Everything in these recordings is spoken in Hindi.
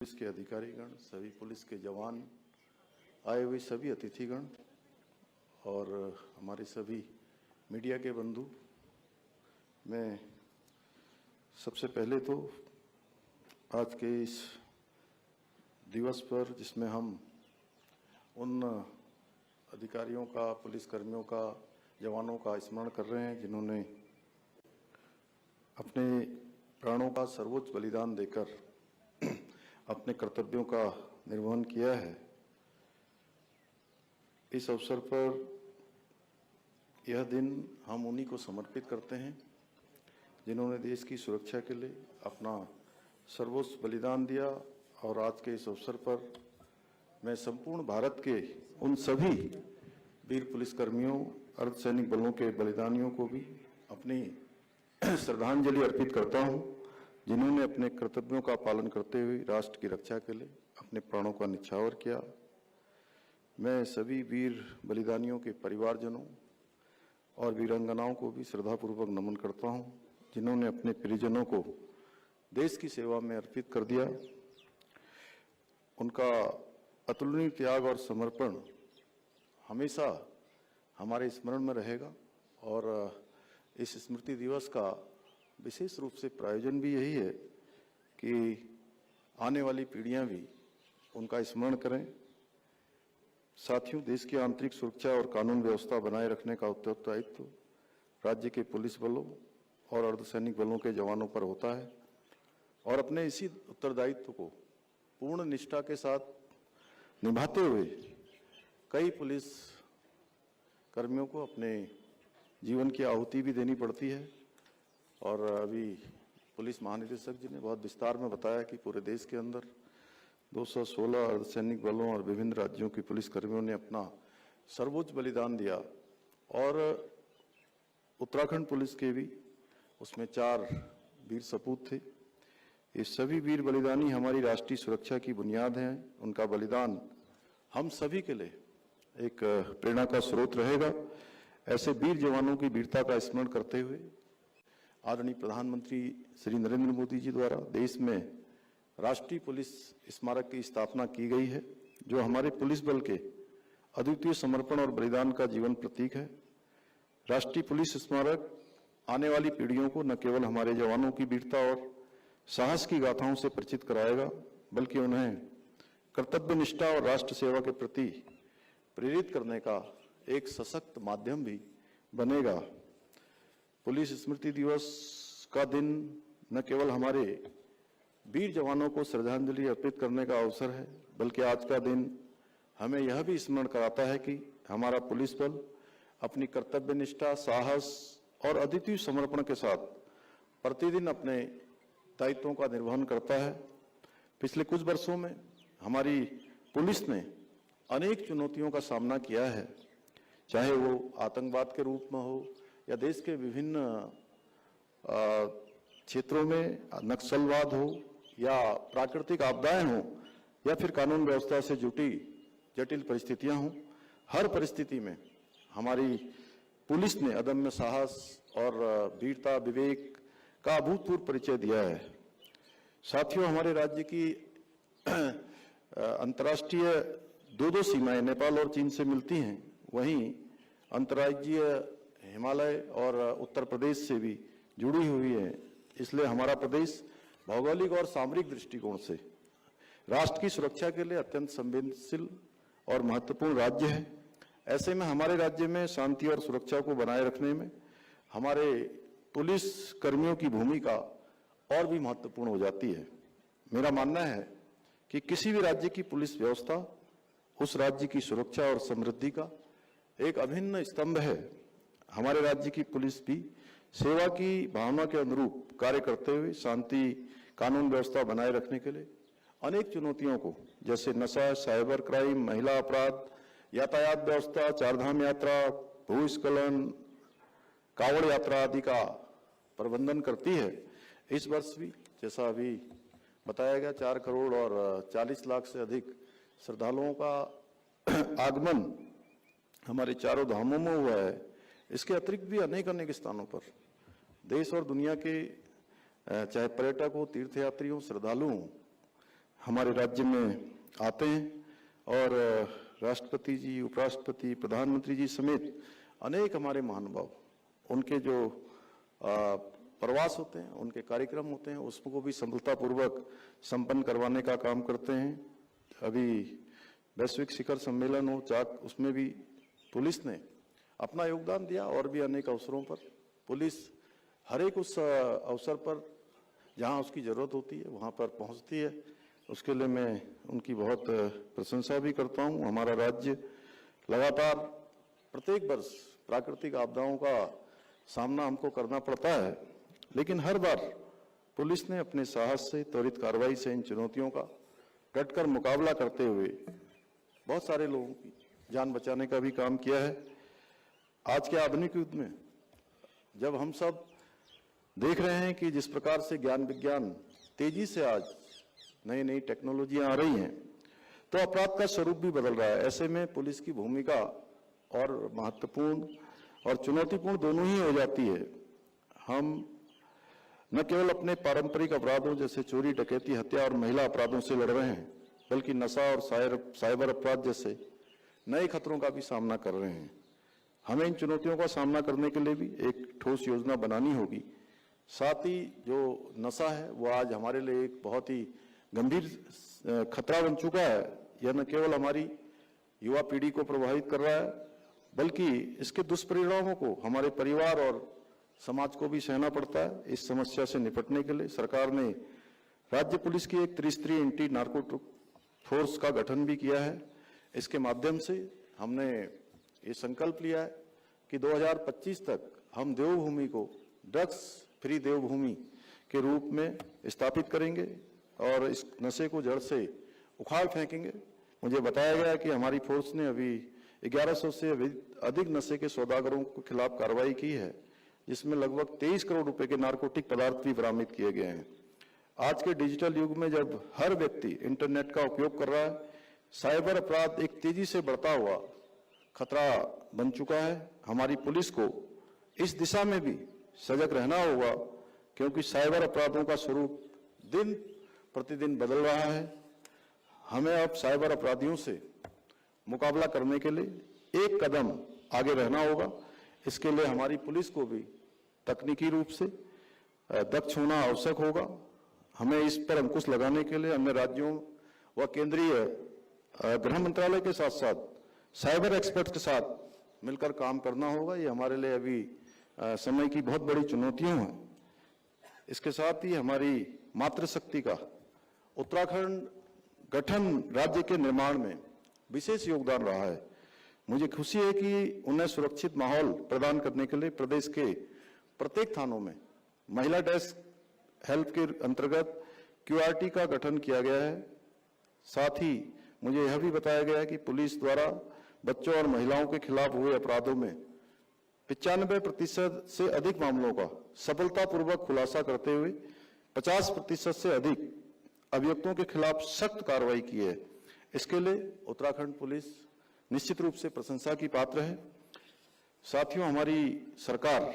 पुलिस के अधिकारीगण, सभी पुलिस के जवान, आए हुए सभी अतिथिगण और हमारे सभी मीडिया के बंधु, मैं सबसे पहले तो आज के इस दिवस पर, जिसमें हम उन अधिकारियों का, पुलिसकर्मियों का, जवानों का स्मरण कर रहे हैं जिन्होंने अपने प्राणों का सर्वोच्च बलिदान देकर अपने कर्तव्यों का निर्वहन किया है। इस अवसर पर यह दिन हम उन्हीं को समर्पित करते हैं जिन्होंने देश की सुरक्षा के लिए अपना सर्वोच्च बलिदान दिया। और आज के इस अवसर पर मैं संपूर्ण भारत के उन सभी वीर पुलिसकर्मियों, अर्धसैनिक बलों के बलिदानियों को भी अपनी श्रद्धांजलि अर्पित करता हूं, जिन्होंने अपने कर्तव्यों का पालन करते हुए राष्ट्र की रक्षा के लिए अपने प्राणों का न्यौछावर किया। मैं सभी वीर बलिदानियों के परिवारजनों और वीरांगनाओं को भी श्रद्धापूर्वक नमन करता हूं, जिन्होंने अपने परिजनों को देश की सेवा में अर्पित कर दिया। उनका अतुलनीय त्याग और समर्पण हमेशा हमारे स्मरण में रहेगा और इस स्मृति दिवस का विशेष रूप से प्रायोजन भी यही है कि आने वाली पीढ़ियां भी उनका स्मरण करें। साथियों, देश की आंतरिक सुरक्षा और कानून व्यवस्था बनाए रखने का उत्तरदायित्व राज्य के पुलिस बलों और अर्धसैनिक बलों के जवानों पर होता है और अपने इसी उत्तरदायित्व को पूर्ण निष्ठा के साथ निभाते हुए कई पुलिस कर्मियों को अपने जीवन की आहुति भी देनी पड़ती है। और अभी पुलिस महानिदेशक जी ने बहुत विस्तार में बताया कि पूरे देश के अंदर 216 अर्धसैनिक बलों और विभिन्न राज्यों के पुलिसकर्मियों ने अपना सर्वोच्च बलिदान दिया और उत्तराखंड पुलिस के भी उसमें 4 वीर सपूत थे। ये सभी वीर बलिदानी हमारी राष्ट्रीय सुरक्षा की बुनियाद हैं। उनका बलिदान हम सभी के लिए एक प्रेरणा का स्रोत रहेगा। ऐसे वीर जवानों की वीरता का स्मरण करते हुए आदरणीय प्रधानमंत्री श्री नरेंद्र मोदी जी द्वारा देश में राष्ट्रीय पुलिस स्मारक की स्थापना की गई है, जो हमारे पुलिस बल के अद्वितीय समर्पण और बलिदान का जीवन प्रतीक है। राष्ट्रीय पुलिस स्मारक आने वाली पीढ़ियों को न केवल हमारे जवानों की वीरता और साहस की गाथाओं से परिचित कराएगा, बल्कि उन्हें कर्तव्य निष्ठा और राष्ट्र सेवा के प्रति प्रेरित करने का एक सशक्त माध्यम भी बनेगा। पुलिस स्मृति दिवस का दिन न केवल हमारे वीर जवानों को श्रद्धांजलि अर्पित करने का अवसर है, बल्कि आज का दिन हमें यह भी स्मरण कराता है कि हमारा पुलिस बल अपनी कर्तव्य निष्ठा, साहस और अद्वितीय समर्पण के साथ प्रतिदिन अपने दायित्वों का निर्वहन करता है। पिछले कुछ वर्षों में हमारी पुलिस ने अनेक चुनौतियों का सामना किया है, चाहे वो आतंकवाद के रूप में हो या देश के विभिन्न क्षेत्रों में नक्सलवाद हो या प्राकृतिक आपदाएं हो या फिर कानून व्यवस्था से जुटी जटिल परिस्थितियां हों। हर परिस्थिति में हमारी पुलिस ने अदम्य साहस और वीरता, विवेक का अभूतपूर्व परिचय दिया है। साथियों, हमारे राज्य की अंतर्राष्ट्रीय 2 सीमाएं नेपाल और चीन से मिलती हैं, वहीं अंतर्राज्यीय हिमालय और उत्तर प्रदेश से भी जुड़ी हुई है। इसलिए हमारा प्रदेश भौगोलिक और सामरिक दृष्टिकोण से राष्ट्र की सुरक्षा के लिए अत्यंत संवेदनशील और महत्वपूर्ण राज्य है। ऐसे में हमारे राज्य में शांति और सुरक्षा को बनाए रखने में हमारे पुलिस कर्मियों की भूमिका और भी महत्वपूर्ण हो जाती है। मेरा मानना है कि किसी भी राज्य की पुलिस व्यवस्था उस राज्य की सुरक्षा और समृद्धि का एक अभिन्न स्तंभ है। हमारे राज्य की पुलिस भी सेवा की भावना के अनुरूप कार्य करते हुए शांति, कानून व्यवस्था बनाए रखने के लिए अनेक चुनौतियों को, जैसे नशा, साइबर क्राइम, महिला अपराध, यातायात व्यवस्था, चारधाम यात्रा, भूस्खलन, कांवड़ यात्रा आदि का प्रबंधन करती है। इस वर्ष भी जैसा अभी बताया गया 4 करोड़ और 40 लाख से अधिक श्रद्धालुओं का आगमन हमारे चारों धामों में हुआ है। इसके अतिरिक्त भी अनेक स्थानों पर देश और दुनिया के चाहे पर्यटक हो, तीर्थयात्री हो, श्रद्धालु हों, हमारे राज्य में आते हैं और राष्ट्रपति जी, उपराष्ट्रपति, प्रधानमंत्री जी समेत अनेक हमारे महानुभाव उनके जो प्रवास होते हैं, उनके कार्यक्रम होते हैं, उसको भी सफलतापूर्वक संपन्न करवाने का काम करते हैं। अभी वैश्विक शिखर सम्मेलन हो चाक, उसमें भी पुलिस ने अपना योगदान दिया और भी अनेक अवसरों पर पुलिस हर एक उस अवसर पर जहां उसकी जरूरत होती है वहां पर पहुंचती है। उसके लिए मैं उनकी बहुत प्रशंसा भी करता हूं। हमारा राज्य लगातार प्रत्येक वर्ष प्राकृतिक आपदाओं का सामना हमको करना पड़ता है, लेकिन हर बार पुलिस ने अपने साहस से, त्वरित कार्रवाई से इन चुनौतियों का डटकर मुकाबला करते हुए बहुत सारे लोगों की जान बचाने का भी काम किया है। आज के आधुनिक युग में जब हम सब देख रहे हैं कि जिस प्रकार से ज्ञान विज्ञान तेजी से आज नई नई टेक्नोलॉजियां आ रही हैं, तो अपराध का स्वरूप भी बदल रहा है। ऐसे में पुलिस की भूमिका और महत्वपूर्ण और चुनौतीपूर्ण दोनों ही हो जाती है। हम न केवल अपने पारंपरिक अपराधों जैसे चोरी, डकैती, हत्या और महिला अपराधों से लड़ रहे हैं, बल्कि नशा और साइबर अपराध जैसे नए खतरों का भी सामना कर रहे हैं। हमें इन चुनौतियों का सामना करने के लिए भी एक ठोस योजना बनानी होगी। साथ ही जो नशा है वो आज हमारे लिए एक बहुत ही गंभीर खतरा बन चुका है। यह न केवल हमारी युवा पीढ़ी को प्रभावित कर रहा है, बल्कि इसके दुष्परिणामों को हमारे परिवार और समाज को भी सहना पड़ता है। इस समस्या से निपटने के लिए सरकार ने राज्य पुलिस की एक त्रिस्तरीय एंटी नार्कोटिक फोर्स का गठन भी किया है। इसके माध्यम से हमने ये संकल्प लिया है कि 2025 तक हम देवभूमि को ड्रग्स फ्री देवभूमि के रूप में स्थापित करेंगे और इस नशे को जड़ से उखाड़ फेंकेंगे। मुझे बताया गया कि हमारी फोर्स ने अभी 1100 से अधिक नशे के सौदागरों के खिलाफ कार्रवाई की है, जिसमें लगभग 23 करोड़ रुपए के नारकोटिक पदार्थ भी बरामद किए गए हैं। आज के डिजिटल युग में जब हर व्यक्ति इंटरनेट का उपयोग कर रहा है, साइबर अपराध एक तेजी से बढ़ता हुआ खतरा बन चुका है। हमारी पुलिस को इस दिशा में भी सजग रहना होगा, क्योंकि साइबर अपराधों का स्वरूप दिन प्रतिदिन बदल रहा है। हमें अब साइबर अपराधियों से मुकाबला करने के लिए एक कदम आगे रहना होगा। इसके लिए हमारी पुलिस को भी तकनीकी रूप से दक्ष होना आवश्यक होगा। हमें इस पर अंकुश लगाने के लिए अन्य राज्यों व केंद्रीय गृह मंत्रालय के साथ साथ साइबर एक्सपर्ट के साथ मिलकर काम करना होगा। ये हमारे लिए अभी समय की बहुत बड़ी चुनौतियां हैं। इसके साथ ही हमारी मातृशक्ति का उत्तराखंड गठन राज्य के निर्माण में विशेष योगदान रहा है। मुझे खुशी है कि उन्हें सुरक्षित माहौल प्रदान करने के लिए प्रदेश के प्रत्येक थानों में महिला डेस्क हेल्प के अंतर्गत QRT का गठन किया गया है। साथ ही मुझे यह भी बताया गया है कि पुलिस द्वारा बच्चों और महिलाओं के खिलाफ हुए अपराधों में 95% से अधिक मामलों का सफलतापूर्वक खुलासा करते हुए 50% से अधिक अभियुक्तों के खिलाफ सख्त कार्रवाई की है। इसके लिए उत्तराखंड पुलिस निश्चित रूप से प्रशंसा की पात्र है। साथियों, हमारी सरकार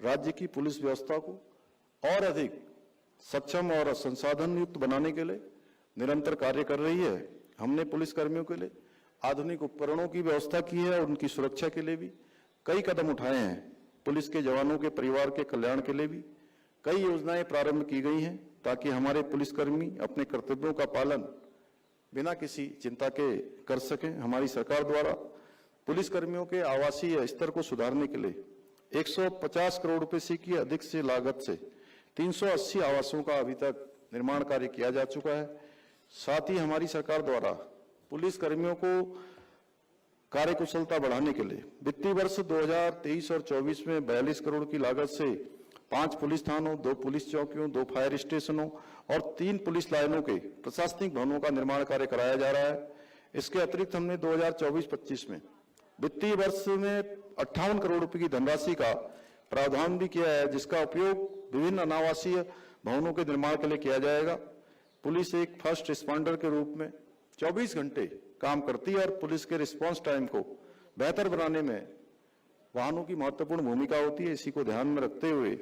राज्य की पुलिस व्यवस्था को और अधिक सक्षम और संसाधन युक्त बनाने के लिए निरंतर कार्य कर रही है। हमने पुलिस कर्मियों के लिए आधुनिक उपकरणों की व्यवस्था की है और उनकी सुरक्षा के लिए भी कई कदम उठाए हैं। पुलिस के जवानों के परिवार के कल्याण के लिए भी कई योजनाएं प्रारंभ की गई हैं, ताकि हमारे पुलिसकर्मी अपने कर्तव्यों का पालन बिना किसी चिंता के कर सकें। हमारी सरकार द्वारा पुलिसकर्मियों के आवासीय स्तर को सुधारने के लिए 150 करोड़ रुपए से की अधिक से लागत से 380 आवासों का अभी तक निर्माण कार्य किया जा चुका है। साथ ही हमारी सरकार द्वारा पुलिस कर्मियों को कार्यकुशलता बढ़ाने के लिए वित्तीय वर्ष 2023 और 24 में 42 करोड़ की लागत से 5 पुलिस थानों, 2 पुलिस चौकियों, 2 फायर स्टेशनों और 3 पुलिस लाइनों के प्रशासनिक भवनों का निर्माण कार्य कराया जा रहा है। इसके अतिरिक्त हमने 2024-25 में वित्तीय वर्ष में 58 करोड़ रुपए की धनराशि का प्रावधान भी किया है, जिसका उपयोग विभिन्न अनावासीय भवनों के निर्माण के लिए किया जाएगा। पुलिस एक फर्स्ट रिस्पॉन्डर के रूप में 24 घंटे काम करती है और पुलिस के रिस्पांस टाइम को बेहतर बनाने में वाहनों की महत्वपूर्ण भूमिका होती है। इसी को ध्यान में रखते हुए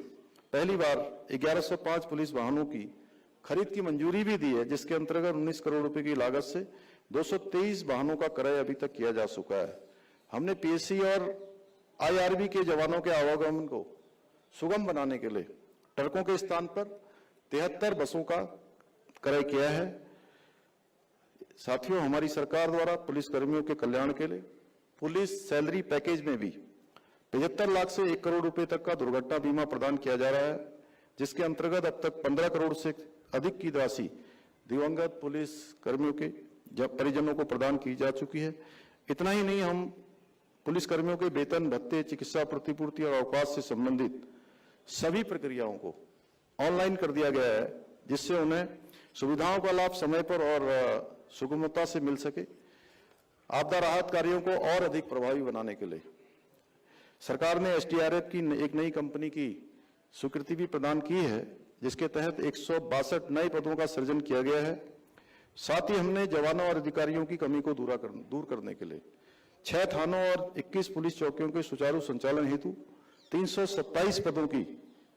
पहली बार 1105 पुलिस वाहनों की खरीद की मंजूरी भी दी है, जिसके अंतर्गत 19 करोड़ रुपए की लागत से 223 वाहनों का क्रय अभी तक किया जा चुका है। हमने पीएससी और आईआरबी के जवानों के आवागमन को सुगम बनाने के लिए ट्रकों के स्थान पर 73 बसों का क्रय किया है। साथियों, हमारी सरकार द्वारा पुलिस कर्मियों के कल्याण के लिए पुलिस सैलरी पैकेज में भी 75 लाख से 1 करोड़ रुपए तक का दुर्घटना बीमा प्रदान किया जा रहा है, जिसके अंतर्गत अब तक 15 करोड़ से अधिक की राशि दिवंगत पुलिस कर्मियों के परिजनों को प्रदान की जा चुकी है। इतना ही नहीं, हम पुलिस कर्मियों के वेतन, भत्ते, चिकित्सा प्रतिपूर्ति और अवकाश से संबंधित सभी प्रक्रियाओं को ऑनलाइन कर दिया गया है, जिससे उन्हें सुविधाओं का लाभ समय पर और सुगमता से मिल सके। आपदा राहत कार्यों को और अधिक प्रभावी बनाने के लिए सरकार ने एसडीआरएफ की एक नई कंपनी की स्वीकृति भी प्रदान की है, जिसके तहत 162 नए पदों का सृजन किया गया है। साथ ही हमने जवानों और अधिकारियों की कमी को दूर करने के लिए 6 थानों और 21 पुलिस चौकियों के सुचारू संचालन हेतु 327 पदों की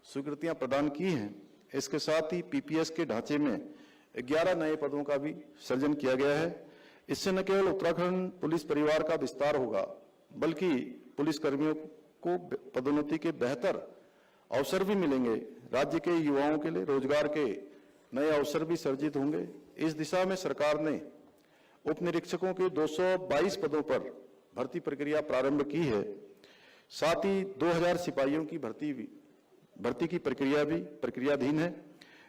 स्वीकृतियां प्रदान की हैं। इसके साथ ही पीपीएस के ढांचे में 11 नए पदों का भी सृजन किया गया है। इससे न केवल उत्तराखंड पुलिस परिवार का विस्तार होगा, बल्कि पुलिस कर्मियों को पदोन्नति के बेहतर अवसर भी मिलेंगे। राज्य के युवाओं के लिए रोजगार के नए अवसर भी सर्जित होंगे। इस दिशा में सरकार ने उप निरीक्षकों के 222 पदों पर भर्ती प्रक्रिया प्रारंभ की है। साथ ही 2000 सिपाहियों की भर्ती की प्रक्रिया भी प्रक्रियाधीन है।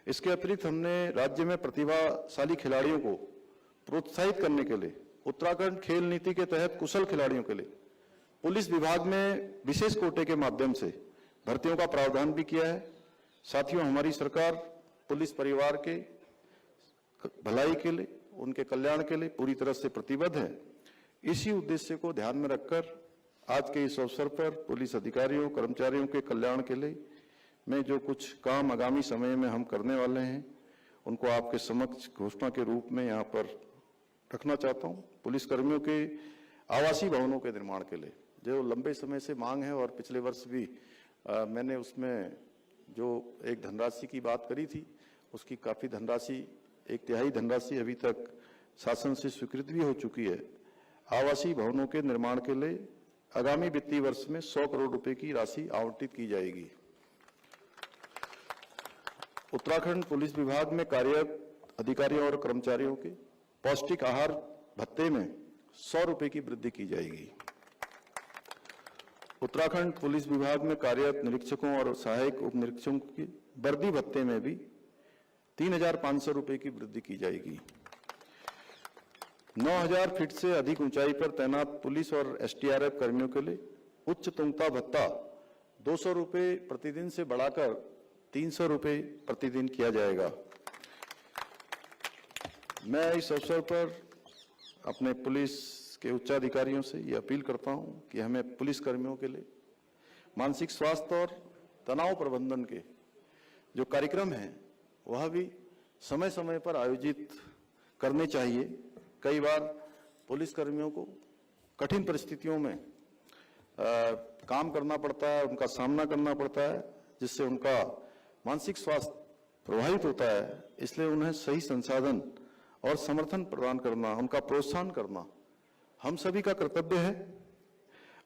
इसके अतिरिक्त हमने राज्य में प्रतिभाशाली खिलाड़ियों को प्रोत्साहित करने के लिए उत्तराखंड खेल नीति के तहत कुशल खिलाड़ियों के लिए पुलिस विभाग में विशेष कोटे के माध्यम से भर्तियों का प्रावधान भी किया है। साथियों, हमारी सरकार पुलिस परिवार के भलाई के लिए, उनके कल्याण के लिए पूरी तरह से प्रतिबद्ध है। इसी उद्देश्य को ध्यान में रखकर आज के इस अवसर पर पुलिस अधिकारियों, कर्मचारियों के कल्याण के लिए मैं जो कुछ काम आगामी समय में हम करने वाले हैं, उनको आपके समक्ष घोषणा के रूप में यहाँ पर रखना चाहता हूँ। पुलिस कर्मियों के आवासीय भवनों के निर्माण के लिए जो लंबे समय से मांग है, और पिछले वर्ष भी मैंने उसमें जो एक धनराशि की बात करी थी, उसकी काफ़ी धनराशि, 1/3 धनराशि अभी तक शासन से स्वीकृत भी हो चुकी है। आवासीय भवनों के निर्माण के लिए आगामी वित्तीय वर्ष में 100 करोड़ रुपए की राशि आवंटित की जाएगी। उत्तराखंड पुलिस विभाग में कार्यरत अधिकारियों और कर्मचारियों के पौष्टिक आहार भत्ते में 100 रुपए की वृद्धि की जाएगी। उत्तराखंड पुलिस विभाग में कार्यरत निरीक्षकों और सहायक उप निरीक्षकों की वर्दी भत्ते में भी 3500 रुपए की वृद्धि की जाएगी। 9000 फीट से अधिक ऊंचाई पर तैनात पुलिस और एसडीआरएफ कर्मियों के लिए उच्च तुंगता भत्ता 200 रुपए प्रतिदिन से बढ़ाकर 300 रुपए प्रतिदिन किया जाएगा। मैं इस अवसर पर अपने पुलिस के उच्चाधिकारियों से ये अपील करता हूं कि हमें पुलिस कर्मियों के लिए मानसिक स्वास्थ्य और तनाव प्रबंधन के जो कार्यक्रम हैं वह भी समय समय पर आयोजित करने चाहिए। कई बार पुलिस कर्मियों को कठिन परिस्थितियों में काम करना पड़ता है, उनका सामना करना पड़ता है, जिससे उनका मानसिक स्वास्थ्य प्रभावित होता है। इसलिए उन्हें सही संसाधन और समर्थन प्रदान करना, उनका प्रोत्साहन करना हम सभी का कर्तव्य है।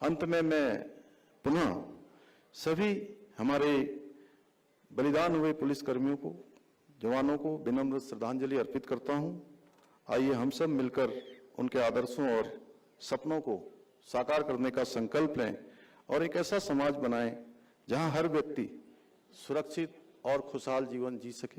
अंत में मैं पुनः सभी हमारे बलिदान हुए पुलिस कर्मियों को, जवानों को विनम्र श्रद्धांजलि अर्पित करता हूं। आइए हम सब मिलकर उनके आदर्शों और सपनों को साकार करने का संकल्प लें और एक ऐसा समाज बनाएं जहां हर व्यक्ति सुरक्षित और खुशहाल जीवन जी सके।